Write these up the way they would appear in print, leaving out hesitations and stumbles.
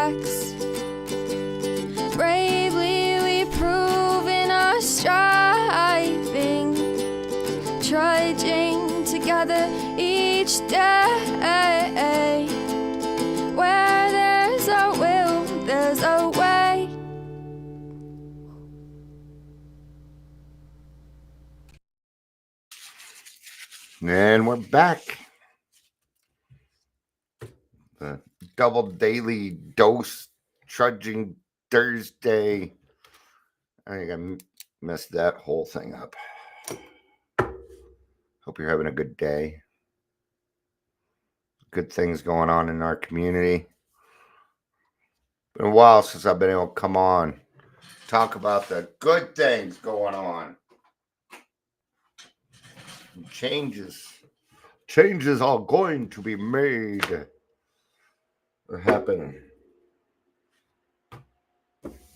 facts. Bravely we prove in our striving, trudging together each day. Where there's a will, there's a way. And we're back. The double daily dose trudging Thursday. I think I messed that whole thing up. Hope you're having a good day. Good things going on in our community. Been a while since I've been able to come on, talk about the good things going on. Changes are going to be made. They're happening.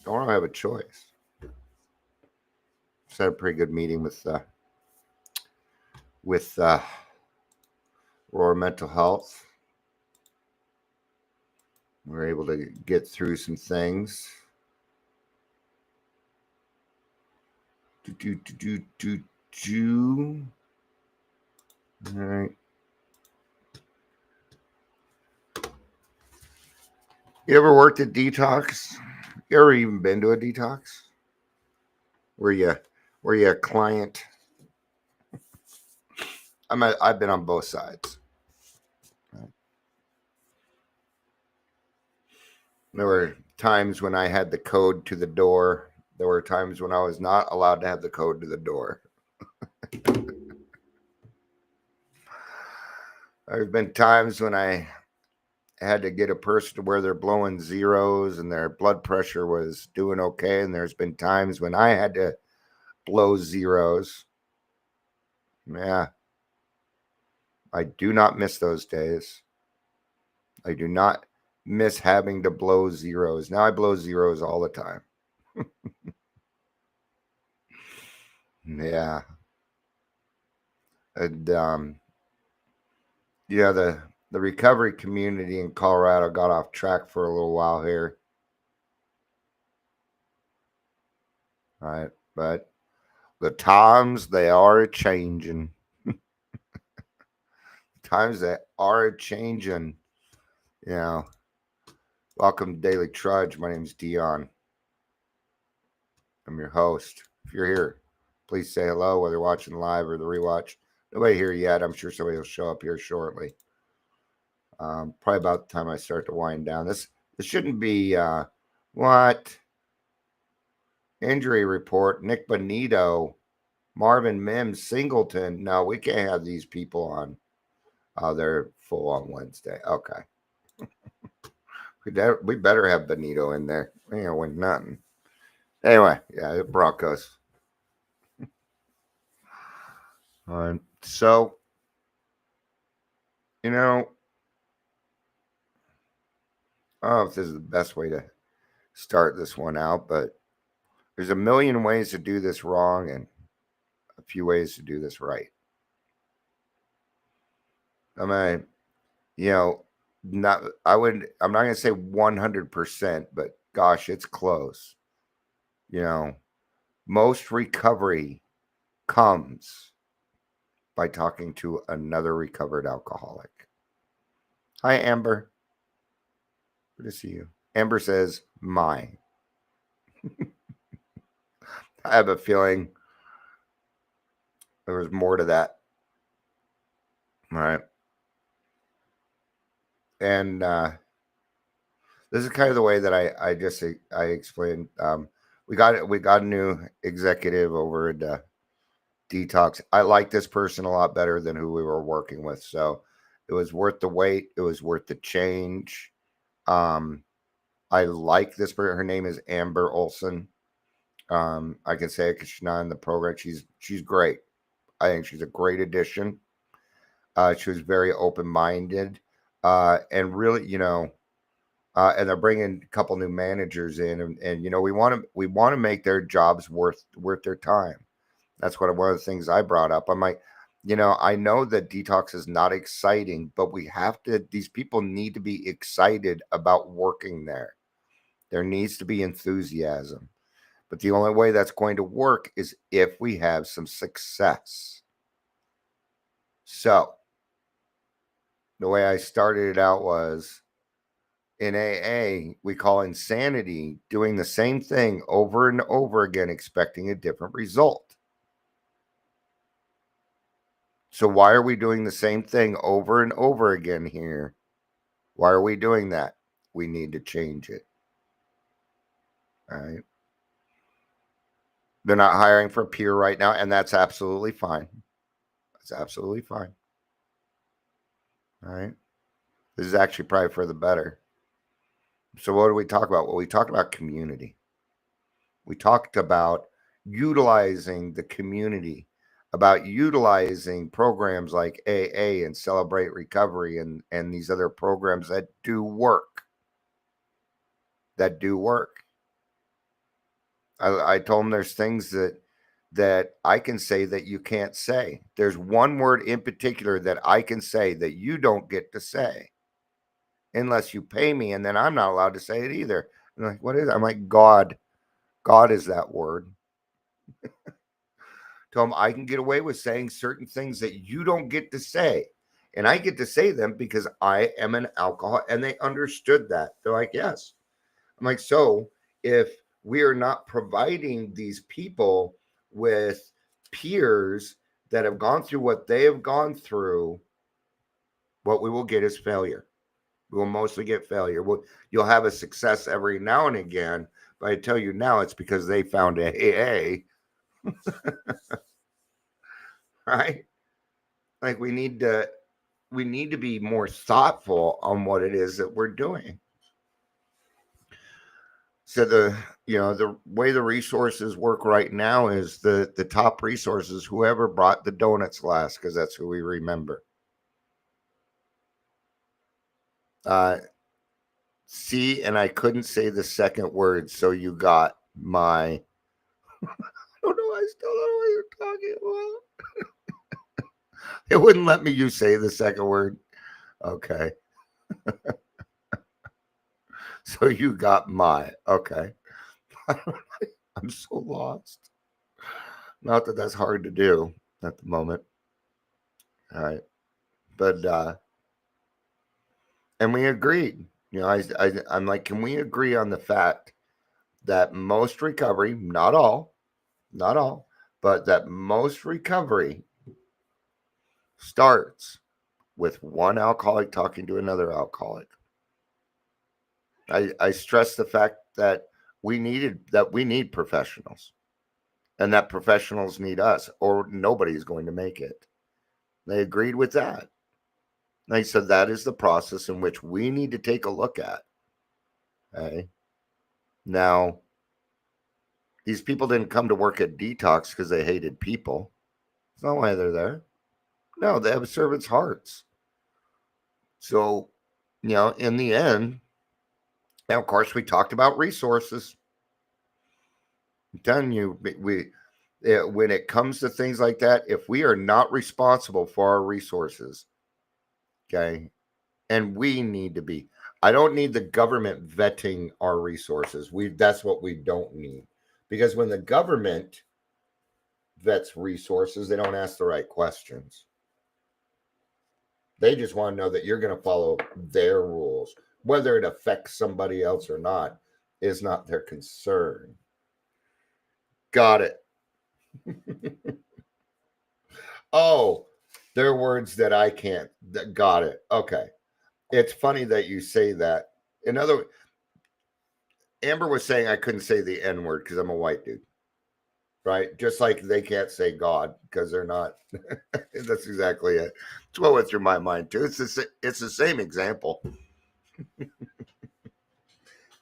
Don't have a choice. Just had a pretty good meeting with Aurora Mental Health. We were able to get through some things. All right. You ever worked at detox? You ever even been to a detox? Were you a client? I've been on both sides. There were times when I had the code to the door. There were times when I was not allowed to have the code to the door. There's been times when I had to get a person to where they're blowing zeros and their blood pressure was doing okay. And there's been times when I had to blow zeros. Yeah. I do not miss those days. I do not miss having to blow zeros. Now I blow zeros all the time. Yeah. And, the recovery community in Colorado got off track for a little while here. All right. But the times, they are changing. Times that are changing. Welcome to Daily Trudge. My name is Dion. I'm your host. If you're here, please say hello, whether you're watching live or the rewatch. Nobody here yet. I'm sure somebody will show up here shortly. Probably about the time I start to wind down. This shouldn't be what? Injury report. Nick Bonito, Marvin Mims, Singleton. No, we can't have these people on. They're full on Wednesday. Okay. We better have Bonito in there. We ain't gonna win nothing. Anyway, yeah, Broncos. So, I don't know if this is the best way to start this one out, but there's a million ways to do this wrong and a few ways to do this right. I'm not going to say 100%, but gosh, it's close. Most recovery comes by talking to another recovered alcoholic. Hi, Amber. Good to see you. Amber says, my. I have a feeling there was more to that. All right. And this is kind of the way that I explained. We got a new executive over at Detox. I like this person a lot better than who we were working with. So it was worth the wait. It was worth the change. I like this person. Her name is Amber Olson. I can say it because she's not in the program. She's great. I think she's a great addition. She was very open-minded, and really, and they're bringing a couple new managers in, and we want to make their jobs worth their time. That's one of the things I brought up. I'm like, I know that detox is not exciting, but these people need to be excited about working there. There needs to be enthusiasm. But the only way that's going to work is if we have some success. So, the way I started it out was in AA, we call insanity doing the same thing over and over again, expecting a different result. So, why are we doing the same thing over and over again here? Why are we doing that? We need to change it. All right. They're not hiring for peer right now, and that's absolutely fine. That's absolutely fine. All right. This is actually probably for the better. So, what do we talk about? Well, we talked about community. We talked about utilizing the community, about utilizing programs like AA and Celebrate Recovery and these other programs that do work. That do work. I told them there's things that I can say that you can't say. There's one word in particular that I can say that you don't get to say unless you pay me, and then I'm not allowed to say it either. I'm like, what is it? I'm like, God. God is that word. Tell them I can get away with saying certain things that you don't get to say. And I get to say them because I am an alcoholic. And they understood that. They're like, yes. I'm like, so if we are not providing these people with peers that have gone through what they have gone through, what we will get is failure. We will mostly get failure. You'll have a success every now and again, but I tell you now, it's because they found AA, right? Like we need to be more thoughtful on what it is that we're doing. So the way the resources work right now is the top resources, whoever brought the donuts last, because that's who we remember. See, and I couldn't say the second word, so you got my I don't know, I still don't know what you're talking about. It wouldn't let me you say the second word. Okay. So you got my okay. I'm so lost. Not that that's hard to do at the moment. All right. But and we agreed. You know, I'm like, can we agree on the fact that most recovery, not all, but that most recovery starts with one alcoholic talking to another alcoholic. I stress the fact that we need professionals, and that professionals need us, or nobody's going to make it. They agreed with that. They said that is the process in which we need to take a look at. Okay. Now, these people didn't come to work at Detox because they hated people. It's not why they're there. No, they have servants' hearts. So, in the end, now, of course, we talked about resources. I'm telling you, when it comes to things like that, if we are not responsible for our resources, okay, and we need to be, I don't need the government vetting our resources. That's what we don't need, because when the government vets resources, they don't ask the right questions. They just want to know that you're going to follow their rules. Whether it affects somebody else or not is not their concern. Got it. Oh, they're words that I can't. Got it. Okay. It's funny that you say that. Amber was saying I couldn't say the N word because I'm a white dude. Right? Just like they can't say God because they're not. That's exactly it. It's what went through my mind too. It's the same example.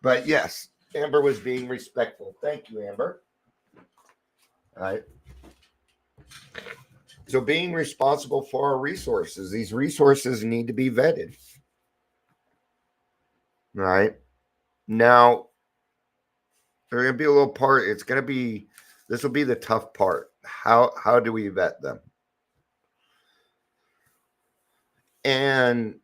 But yes, Amber was being respectful. Thank you, Amber. All right. So being responsible for our resources, these resources need to be vetted. All right. Now, there's going to be a little part. This will be the tough part. How do we vet them? And,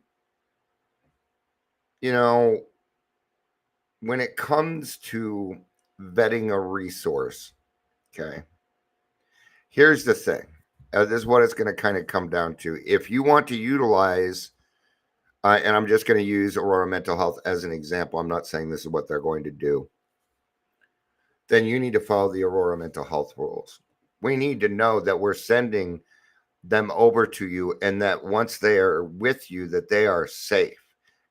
when it comes to vetting a resource, okay, here's the thing. This is what it's going to kind of come down to. If you want to utilize, and I'm just going to use Aurora Mental Health as an example, I'm not saying this is what they're going to do, then you need to follow the Aurora Mental Health rules. We need to know that we're sending them over to you, and that once they are with you, that they are safe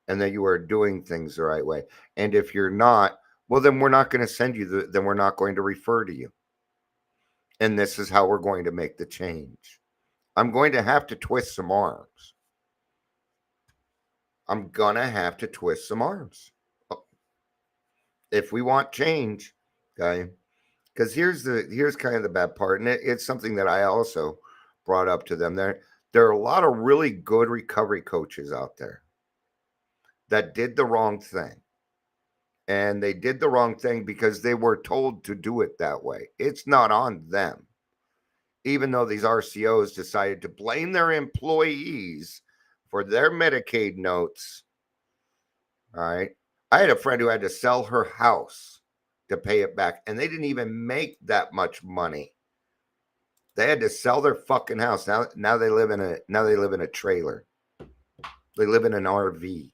and that you are doing things the right way. And if you're not, well, then we're not going to send you, then we're not going to refer to you. And this is how we're going to make the change. I'm going to have to twist some arms. I'm going to have to twist some arms. If we want change, okay? Because here's kind of the bad part, and it's something that I also brought up to them. There are a lot of really good recovery coaches out there that did the wrong thing. And they did the wrong thing because they were told to do it that way. It's not on them. Even though these RCOs decided to blame their employees for their Medicaid notes. All right. I had a friend who had to sell her house to pay it back, and they didn't even make that much money. They had to sell their fucking house. Now they live in a trailer. They live in an RV.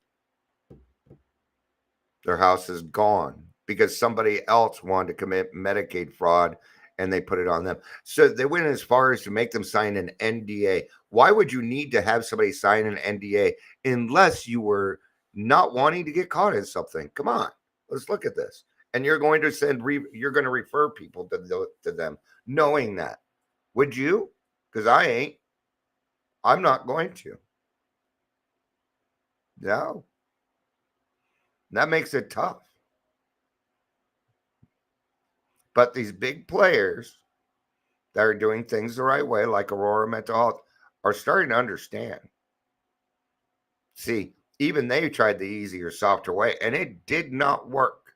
Their house is gone because somebody else wanted to commit Medicaid fraud and they put it on them. So they went as far as to make them sign an NDA. Why would you need to have somebody sign an NDA unless you were not wanting to get caught in something? Come on, let's look at this. And you're going to you're going to refer people to them knowing that. Would you? Because I ain't. I'm not going to. No. That makes it tough. But these big players that are doing things the right way, like Aurora Mental Health, are starting to understand. See, even they tried the easier, softer way, and it did not work.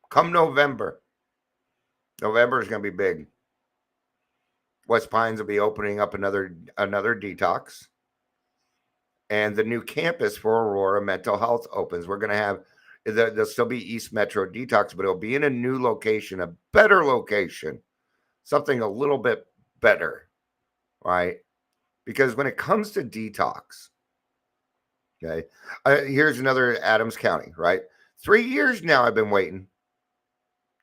Come November is going to be big. West Pines will be opening up another detox. And the new campus for Aurora Mental Health opens. We're going to have, there'll still be East Metro Detox, but it'll be in a new location, a better location, something a little bit better, right? Because when it comes to detox, okay, here's another Adams County, right? 3 years now I've been waiting.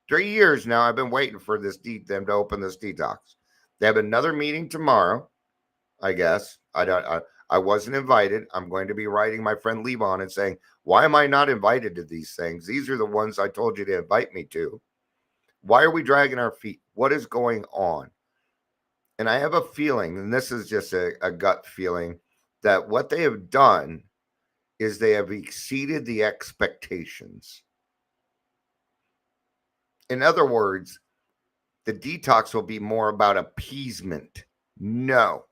3 years now I've been waiting for them to open this detox. They have another meeting tomorrow, I guess. I wasn't invited. I'm going to be writing my friend Levon and saying, why am I not invited to these things? These are the ones I told you to invite me to. Why are we dragging our feet? What is going on? And I have a feeling, and this is just a gut feeling, that what they have done is they have exceeded the expectations. In other words, the detox will be more about appeasement. No.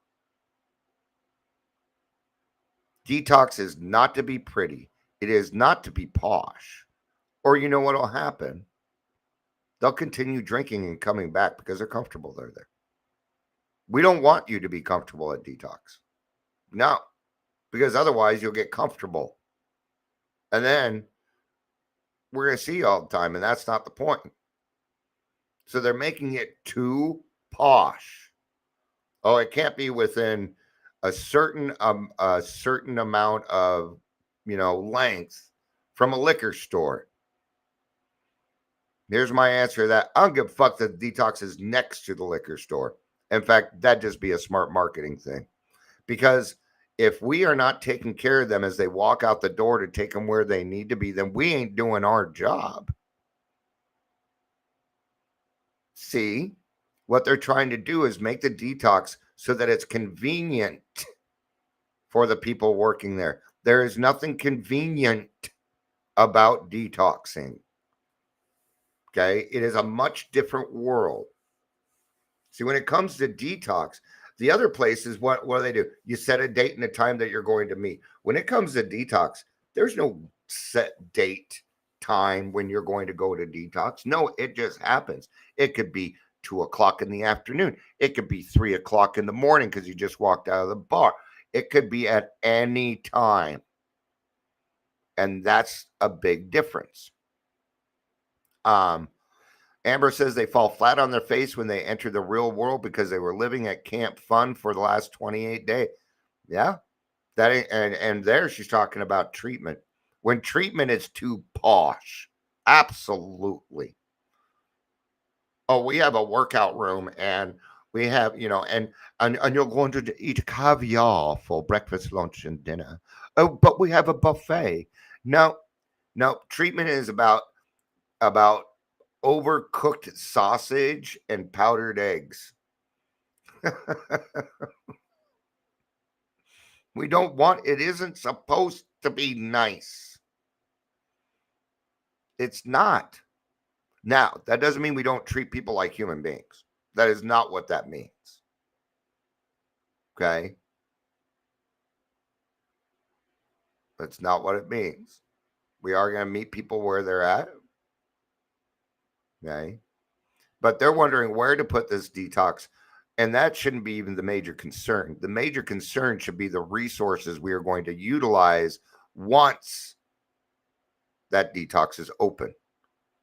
Detox is not to be pretty. It is not to be posh. Or you know what will happen? They'll continue drinking and coming back because they're comfortable there. We don't want you to be comfortable at detox. No, because otherwise you'll get comfortable. And then we're going to see you all the time, and that's not the point. So they're making it too posh. Oh, it can't be within a certain amount of, length from a liquor store. Here's my answer to that. I don't give a fuck that detox is next to the liquor store. In fact, that'd just be a smart marketing thing. Because if we are not taking care of them as they walk out the door to take them where they need to be, then we ain't doing our job. See, what they're trying to do is make the detox so that it's convenient for the people working there. There is nothing convenient about detoxing. Okay? It is a much different world. See, when it comes to detox, the other place is what do they do? You set a date and a time that you're going to meet. When it comes to detox, there's no set date, time when you're going to go to detox. No, it just happens. It could be 2:00 in the afternoon. It could be 3:00 in the morning because you just walked out of the bar. It could be at any time. And that's a big difference. Amber says they fall flat on their face when they enter the real world because they were living at Camp Fun for the last 28 days. Yeah. That ain't, and there she's talking about treatment. When treatment is too posh. Absolutely. Oh, we have a workout room and we have, and you're going to eat caviar for breakfast, lunch, and dinner. Oh, but we have a buffet. No, treatment is about overcooked sausage and powdered eggs. We don't want it isn't supposed to be nice. It's not. Now, that doesn't mean we don't treat people like human beings. That is not what that means. Okay? That's not what it means. We are going to meet people where they're at. Okay? But they're wondering where to put this detox. And that shouldn't be even the major concern. The major concern should be the resources we are going to utilize once that detox is open.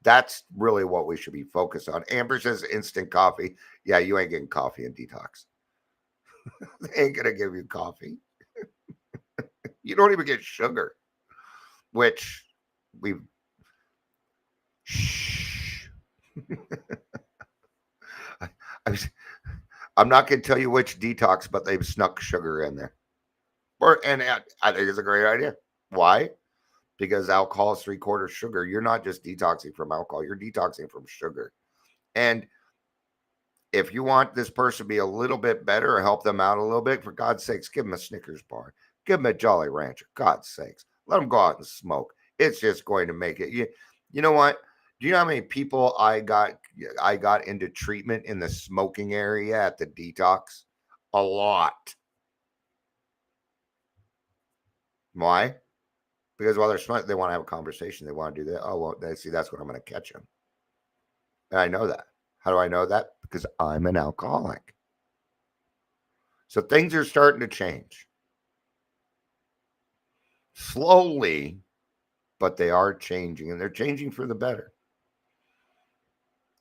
That's really what we should be focused on. Amber says instant coffee. Yeah, you ain't getting coffee in detox. They ain't going to give you coffee. You don't even get sugar, which we've... Shh. I'm not going to tell you which detox, but they've snuck sugar in there. And I think it's a great idea. Why? Because alcohol is 3/4 sugar. You're not just detoxing from alcohol, you're detoxing from sugar. And if you want this person to be a little bit better or help them out a little bit, for God's sakes, give them a Snickers bar. Give them a Jolly Rancher. God's sakes. Let them go out and smoke. It's just going to make it. You know what? Do you know how many people I got into treatment in the smoking area at the detox? A lot. Why? Because while they're smoking, they want to have a conversation. They want to do that. Oh, well, that's when I'm going to catch them. And I know that. How do I know that? Because I'm an alcoholic. So things are starting to change. Slowly, but they are changing. And they're changing for the better.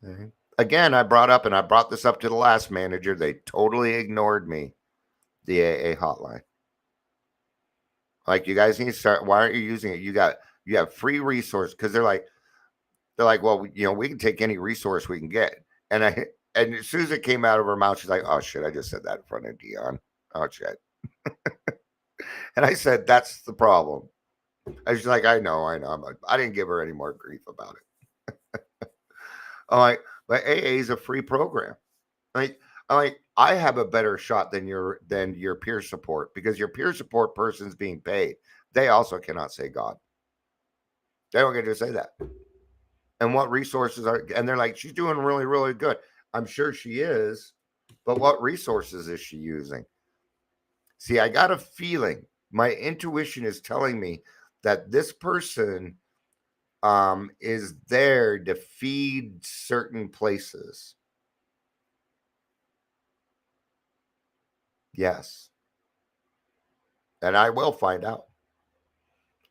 Okay. Again, I brought this up to the last manager. They totally ignored me. The AA hotline. Like, you guys need to start. Why aren't you using it? You have free resource, because they're like, well, we can take any resource we can get. And as soon as it came out of her mouth, she's like, oh shit, I just said that in front of Dion. Oh shit. And I said, that's the problem. And she's like, I know. I didn't give her any more grief about it. I'm like, but AA is a free program. I have a better shot than your peer support, because your peer support person's being paid. They also cannot say God. They don't get to say that. And what resources and they're like, she's doing really, really good. I'm sure she is, but what resources is she using? See, I got a feeling, my intuition is telling me that this person is there to feed certain places. Yes. And I will find out.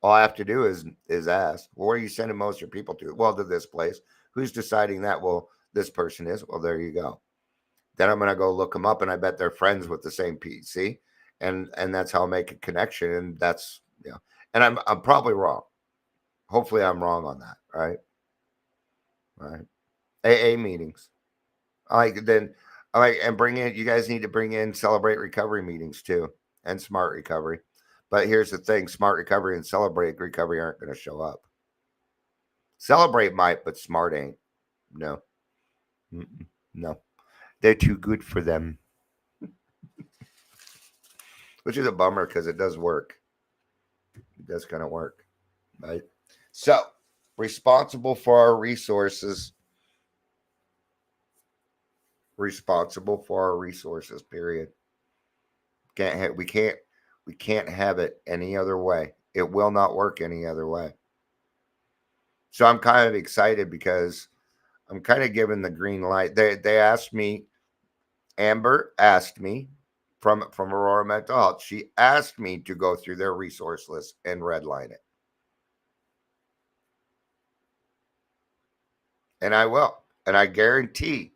All I have to do is ask, well, where are you sending most of your people to? Well, to this place. Who's deciding that? Well, this person is. Well, there you go. Then I'm going to go look them up, and I bet they're friends with the same PC. And that's how I make a connection. And that's, and I'm probably wrong. Hopefully I'm wrong on that. Right. AA meetings. And bring in, you guys need to bring in Celebrate Recovery meetings too, and Smart Recovery. But here's the thing, Smart Recovery and Celebrate Recovery aren't going to show up. Celebrate might, but Smart ain't. No. No. They're too good for them. Which is a bummer, because it does work. It does kind of work. Right? So, responsible for our resources. Responsible for our resources, period. We can't have it any other way. It will not work any other way. So I'm kind of excited, because I'm kind of given the green light. They asked me, Amber asked me from Aurora Mental Health. She asked me to go through their resource list and redline it. And I will. And I guarantee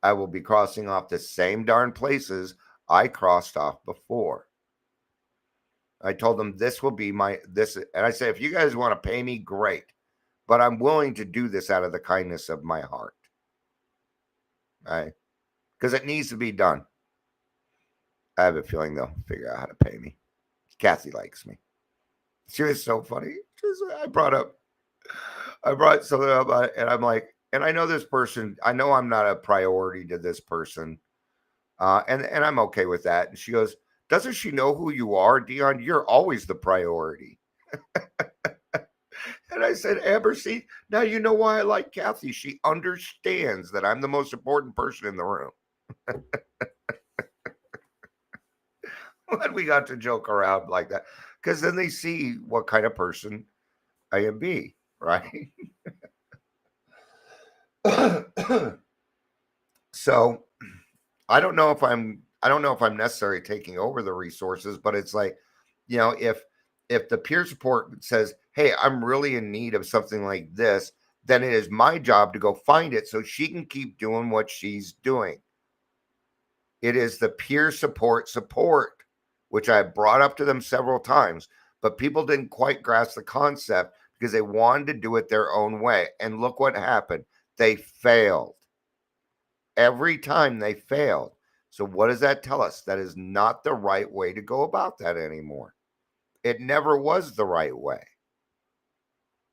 I will be crossing off the same darn places I crossed off before. I told them this will be this. And I said, if you guys want to pay me, great. But I'm willing to do this out of the kindness of my heart. Right? Because it needs to be done. I have a feeling they'll figure out how to pay me. Kathy likes me. She was so funny. I brought something up, and I'm like, and I know this person. I know I'm not a priority to this person, and I'm okay with that. And she goes, "Doesn't she know who you are, Dion? You're always the priority." And I said, Amber, see, now you know why I like Kathy. She understands that I'm the most important person in the room. When we got to joke around like that, because then they see what kind of person I am be, right? So I don't know if I'm necessarily taking over the resources, but it's like, if the peer support says, hey, I'm really in need of something like this, then it is my job to go find it so she can keep doing what she's doing. It is the peer support, which I brought up to them several times, but people didn't quite grasp the concept because they wanted to do it their own way. And look what happened. They failed. Every time they failed. So what does that tell us? That is not the right way to go about that anymore. It never was the right way.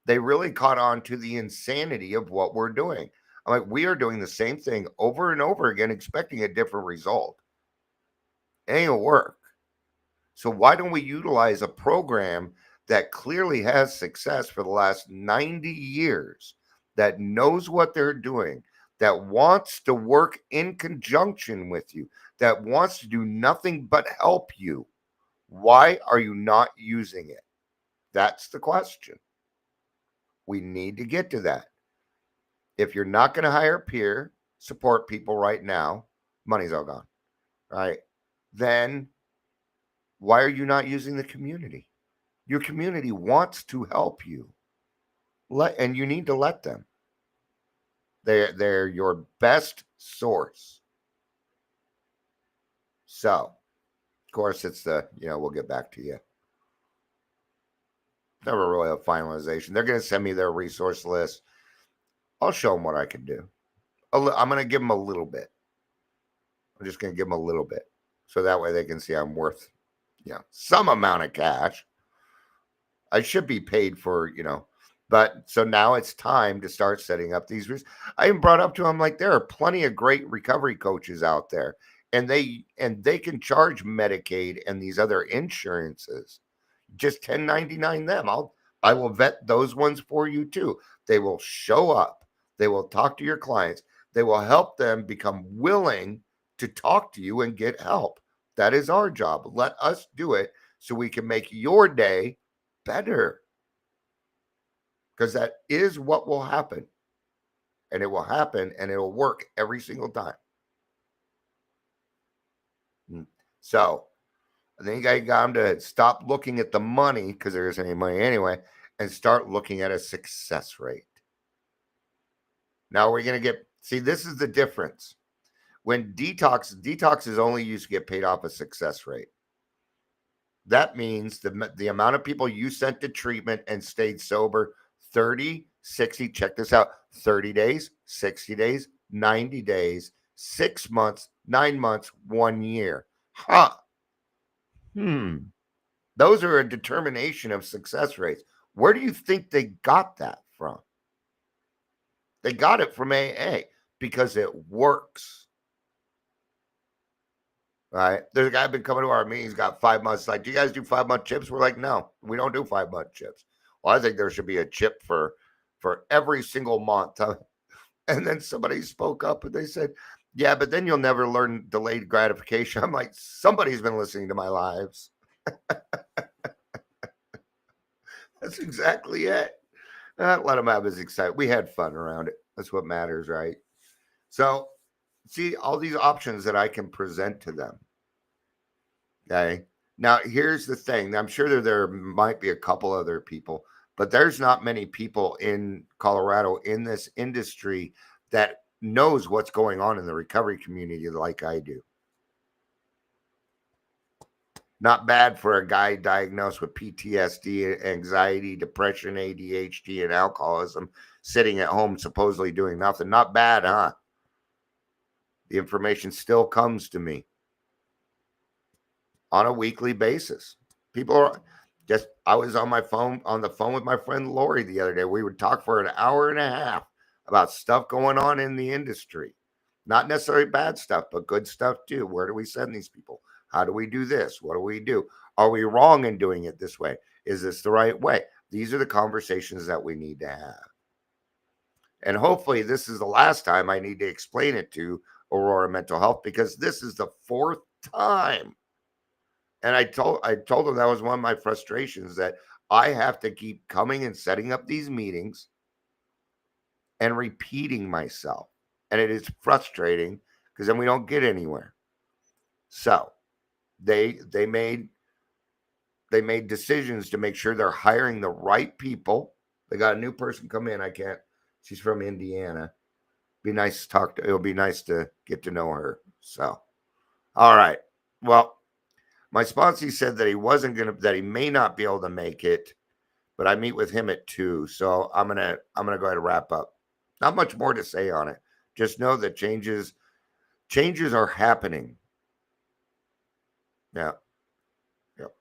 They really caught on to the insanity of what we're doing. I'm like, we are doing the same thing over and over again, expecting a different result. It ain't gonna work. So why don't we utilize a program that clearly has success for the last 90 years, that knows what they're doing, that wants to work in conjunction with you, that wants to do nothing but help you? Why are you not using it? That's the question. We need to get to that. If you're not going to hire peer support people right now, money's all gone, right? Then why are you not using the community? Your community wants to help you. And you need to let them. They're your best source. So, of course, it's we'll get back to you. Never really a finalization. They're going to send me their resource list. I'll show them what I can do. I'm going to give them a little bit. I'm just going to give them a little bit. So that way they can see I'm worth, some amount of cash. I should be paid for, but so now it's time to start setting up these. I even brought up to them, like, there are plenty of great recovery coaches out there, and they can charge Medicaid and these other insurances. Just 1099 them. I will vet those ones for you too. They will show up. They will talk to your clients. They will help them become willing to talk to you and get help. That is our job. Let us do it so we can make your day better. Because that is what will happen. And it will happen and it will work every single time. So I think I got them to stop looking at the money, because there isn't any money anyway, and start looking at a success rate. Now we're going to see, this is the difference. When detox is only used to get paid off a success rate. That means the amount of people you sent to treatment and stayed sober 30, 60, check this out, 30 days, 60 days, 90 days, 6 months, 9 months, 1 year. Those are a determination of success rates. Where do you think they got that from? They got it from AA because it works. Right? There's a guy been coming to our meetings, got 5 months. Like, do you guys do 5-month chips? We're like, no, we don't do 5-month chips. Well, I think there should be a chip for every single month. And then somebody spoke up and they said, yeah, but then you'll never learn delayed gratification. I'm like, somebody's been listening to my lives. That's exactly it. Let them have his excitement. We had fun around it. That's what matters, right? So, see all these options that I can present to them. Okay. Now, here's the thing. I'm sure there might be a couple other people, But there's not many people in Colorado in this industry that knows what's going on in the recovery community like I do. Not bad for a guy diagnosed with PTSD, anxiety, depression, ADHD, and alcoholism, sitting at home supposedly doing nothing. Not bad, huh? The information still comes to me on a weekly basis. People are just, I was on the phone with my friend Lori the other day. We would talk for an hour and a half about stuff going on in the industry. Not necessarily bad stuff, but good stuff too. Where do we send these people? How do we do this? What do we do? Are we wrong in doing it this way? Is this the right way? These are the conversations that we need to have. And hopefully this is the last time I need to explain it to Aurora Mental Health, because this is the 4th time. And I told them that was one of my frustrations, that I have to keep coming and setting up these meetings and repeating myself. And it is frustrating because then we don't get anywhere. So they made decisions to make sure they're hiring the right people. They got a new person come in. She's from Indiana. It'll be nice to get to know her. So, all right. Well, my sponsor said that he may not be able to make it, but I meet with him at 2. So I'm gonna go ahead and wrap up. Not much more to say on it. Just know that changes are happening. Yeah. Yep.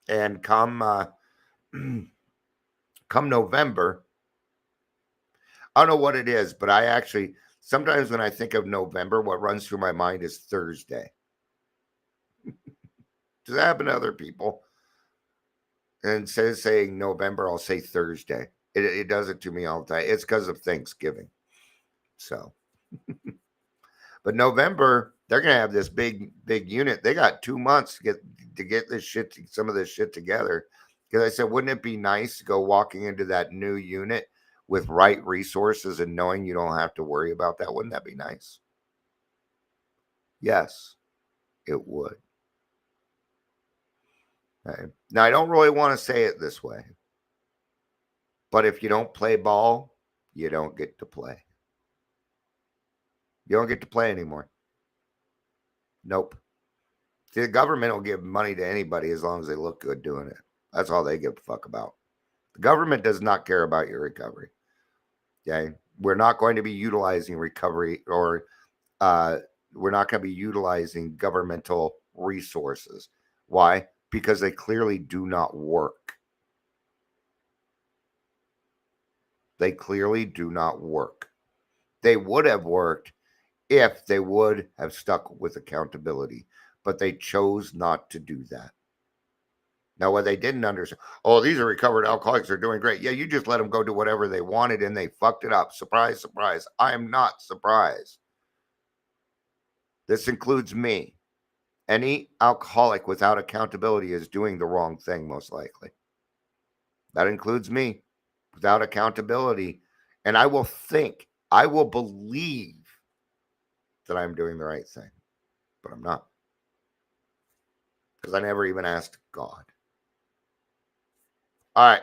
And come November, I don't know what it is, but sometimes when I think of November, what runs through my mind is Thursday. Does that happen to other people? And instead of saying November, I'll say Thursday. It does it to me all the time. It's because of Thanksgiving. So, but November, they're going to have this big unit. They got 2 months to get some of this shit together. Because I said, wouldn't it be nice to go walking into that new unit with right resources and knowing you don't have to worry about that? Wouldn't that be nice? Yes, it would. Okay. Now, I don't really want to say it this way, but if you don't play ball, you don't get to play. You don't get to play anymore. Nope. See, the government will give money to anybody as long as they look good doing it. That's all they give a fuck about. The government does not care about your recovery. Okay? We're not going to be utilizing recovery, or we're not going to be utilizing governmental resources. Why? Because they clearly do not work. They clearly do not work. They would have worked if they would have stuck with accountability, but they chose not to do that. Now, what they didn't understand, these are recovered alcoholics, they're doing great. Yeah, you just let them go do whatever they wanted and they fucked it up. Surprise, surprise. I am not surprised. This includes me. Any alcoholic without accountability is doing the wrong thing, most likely. That includes me. Without accountability. And I will believe that I'm doing the right thing. But I'm not. Because I never even asked God. All right.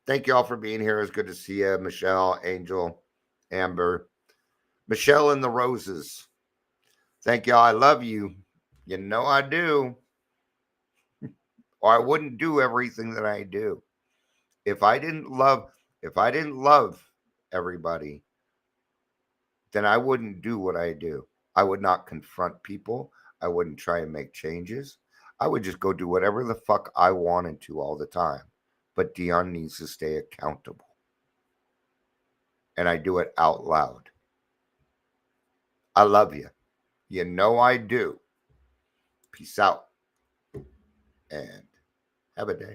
Thank you all for being here. It's good to see you. Michelle, Angel, Amber. Michelle and the Roses. Thank y'all. I love you. You know I do. Or I wouldn't do everything that I do. If I didn't love everybody, then I wouldn't do what I do. I would not confront people. I wouldn't try and make changes. I would just go do whatever the fuck I wanted to all the time. But Dion needs to stay accountable. And I do it out loud. I love you. You know I do. Peace out. And have a day.